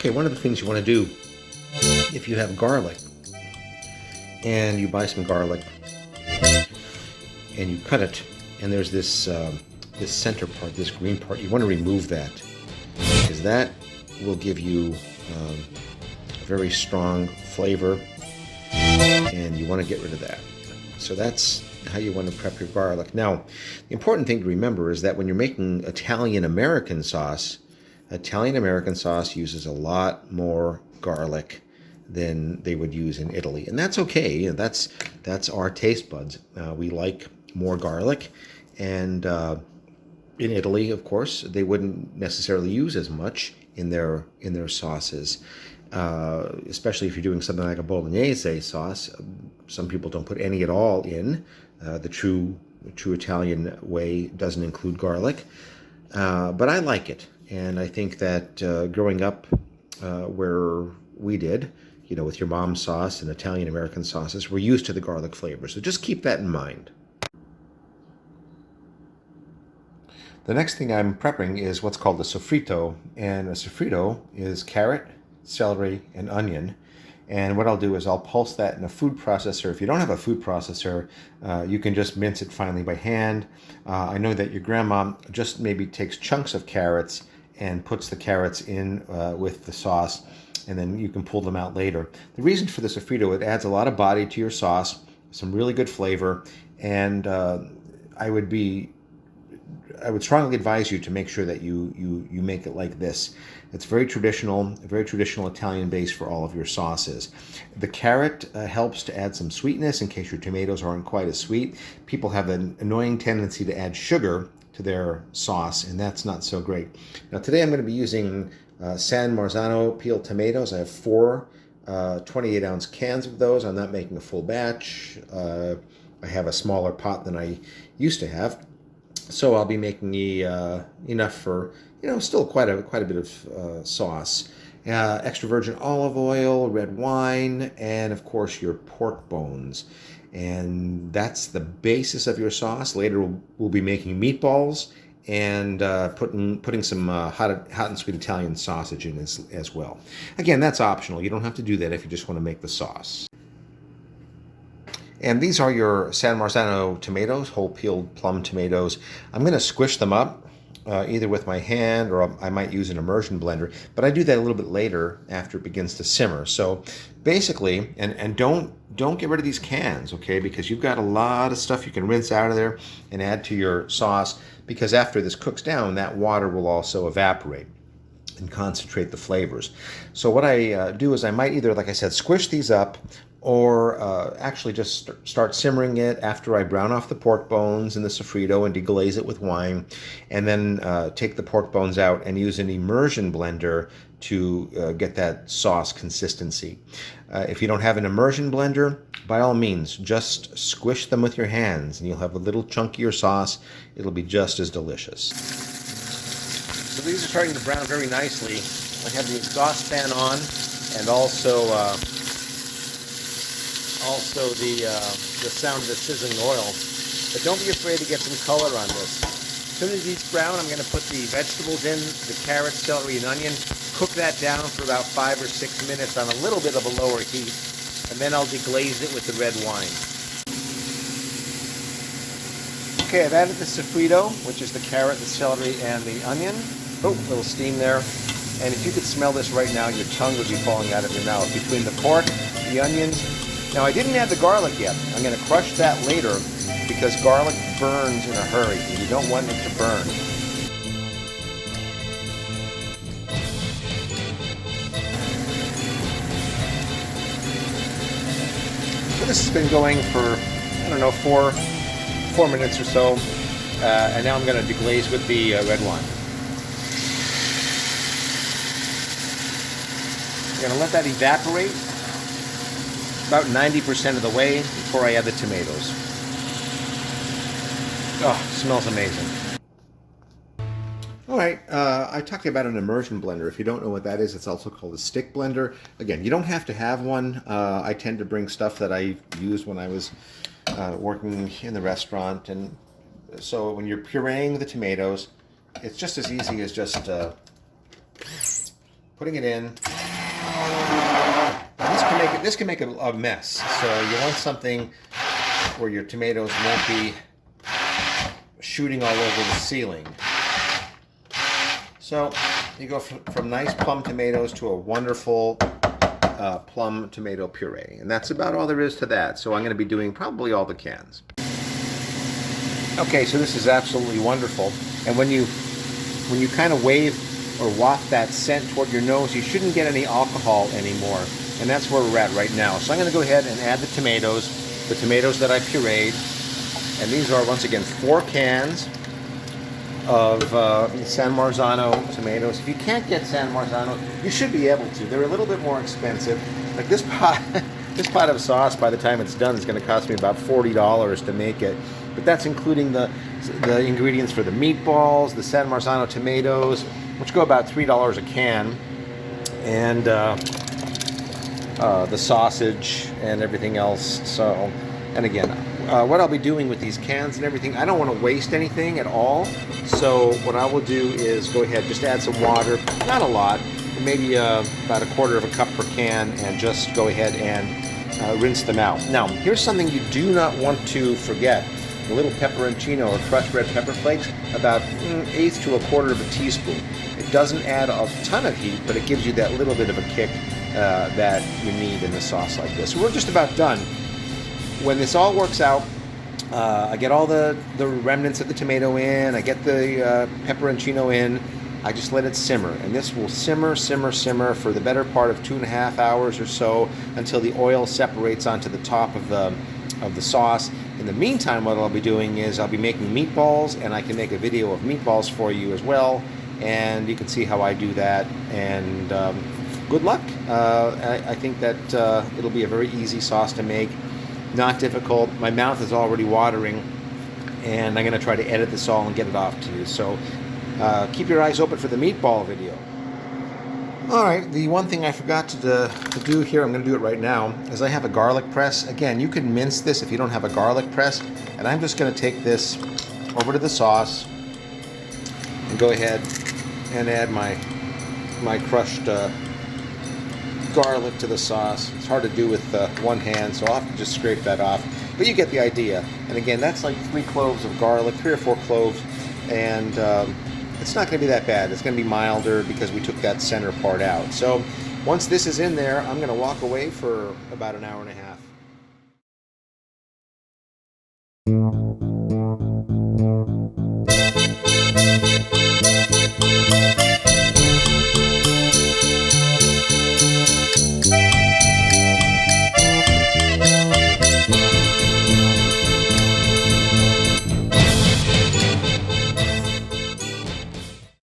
Okay, one of the things you want to do if you have garlic and you buy some garlic and you cut it, and there's this this center part, this green part, you want to remove that because that will give you a very strong flavor, and you want to get rid of that. So that's how you want to prep your garlic. Now, the important thing to remember is that when you're making Italian-American sauce uses a lot more garlic than they would use in Italy, and that's okay. That's our taste buds. We like more garlic, and in Italy, of course, they wouldn't necessarily use as much in their sauces, especially if you're doing something like a bolognese sauce. Some people don't put any at all in. The true Italian way doesn't include garlic, but I like it, and I think that growing up where we did, with your mom's sauce and Italian-American sauces, we're used to the garlic flavor. So just keep that in mind. The next thing I'm prepping is what's called a sofrito, and a sofrito is carrot, celery, and onion. And what I'll do is I'll pulse that in a food processor. If you don't have a food processor, you can just mince it finely by hand. I know that your grandma just maybe takes chunks of carrots and puts the carrots in with the sauce, and then you can pull them out later. The reason for the sofrito, it adds a lot of body to your sauce, some really good flavor, and I would strongly advise you to make sure that you make it like this. It's very traditional Italian base for all of your sauces. The carrot helps to add some sweetness in case your tomatoes aren't quite as sweet. People have an annoying tendency to add sugar to their sauce, and that's not so great. Now today I'm going to be using San Marzano peeled tomatoes. I have 4 28-ounce cans of those. I'm not making a full batch. I have a smaller pot than I used to have. So I'll be making enough for, still quite a bit of sauce. Extra virgin olive oil, red wine, and of course your pork bones. And that's the basis of your sauce. Later we'll be making meatballs and putting some hot and sweet Italian sausage in as well. Again, that's optional. You don't have to do that if you just want to make the sauce. And these are your San Marzano tomatoes, whole peeled plum tomatoes. I'm going to squish them up either with my hand, or I might use an immersion blender, but I do that a little bit later after it begins to simmer. So basically, and don't get rid of these cans, okay, because you've got a lot of stuff you can rinse out of there and add to your sauce, because after this cooks down, that water will also evaporate and concentrate the flavors. So what I do is I might either, like I said, squish these up, or actually just start simmering it after I brown off the pork bones in the sofrito and deglaze it with wine, and then take the pork bones out and use an immersion blender to get that sauce consistency. If you don't have an immersion blender, by all means, just squish them with your hands and you'll have a little chunkier sauce. It'll be just as delicious. So these are starting to brown very nicely. I have the exhaust fan on, and also the sound of the sizzling oil. But don't be afraid to get some color on this. As soon as these brown, I'm going to put the vegetables in, the carrot, celery, and onion. Cook that down for about 5 or 6 minutes on a little bit of a lower heat, and then I'll deglaze it with the red wine. Okay, I've added the sofrito, which is the carrot, the celery, and the onion. Oh, a little steam there. And if you could smell this right now, your tongue would be falling out of your mouth. Between the pork, the onions. Now, I didn't add the garlic yet. I'm going to crush that later because garlic burns in a hurry, and you don't want it to burn. So this has been going for, I don't know, 4 minutes or so, and now I'm going to deglaze with the red wine. I'm going to let that evaporate about 90% of the way before I add the tomatoes. Oh, smells amazing. All right, I talked about an immersion blender. If you don't know what that is, it's also called a stick blender. Again, you don't have to have one. I tend to bring stuff that I used when I was working in the restaurant. And so when you're pureeing the tomatoes, it's just as easy as just putting it in. This can make a mess. So you want something where your tomatoes won't be shooting all over the ceiling. So you go from nice plum tomatoes to a wonderful plum tomato puree. And that's about all there is to that. So I'm going to be doing probably all the cans. Okay, so this is absolutely wonderful. And when you kind of wave or waft that scent toward your nose, you shouldn't get any alcohol anymore. And that's where we're at right now. So I'm going to go ahead and add the tomatoes that I pureed. And these are, once again, 4 cans of San Marzano tomatoes. If you can't get San Marzano, you should be able to. They're a little bit more expensive. Like this pot of sauce, by the time it's done, is going to cost me about $40 to make it. But that's including the ingredients for the meatballs, the San Marzano tomatoes, which go about $3 a can, and the sausage and everything else. So, and again, what I'll be doing with these cans and everything, I don't want to waste anything at all. So what I will do is go ahead, just add some water, not a lot, maybe about 1/4 of a cup per can, and just go ahead and rinse them out. Now, here's something you do not want to forget. A little pepperoncino or crushed red pepper flakes, about 1/8 to 1/4 of a teaspoon. It doesn't add a ton of heat, but it gives you that little bit of a kick that you need in a sauce like this. So we're just about done. When this all works out, I get all the remnants of the tomato in, I get the pepperoncino in, I just let it simmer. And this will simmer for the better part of 2.5 hours or so until the oil separates onto the top of the sauce. In the meantime, what I'll be doing is I'll be making meatballs, and I can make a video of meatballs for you as well, and you can see how I do that. And good luck. I think that it'll be a very easy sauce to make, not difficult. My mouth is already watering, and I'm going to try to edit this all and get it off to you. So keep your eyes open for the meatball video. Alright, the one thing I forgot to do here, I'm going to do it right now, is I have a garlic press. Again, you can mince this if you don't have a garlic press, and I'm just going to take this over to the sauce and go ahead and add my crushed garlic to the sauce. It's hard to do with one hand, so I'll have to just scrape that off, but you get the idea. And again, that's like 3 cloves of garlic, 3 or 4 cloves, and it's not going to be that bad. It's going to be milder because we took that center part out. So once this is in there, I'm going to walk away for about 1.5 hours.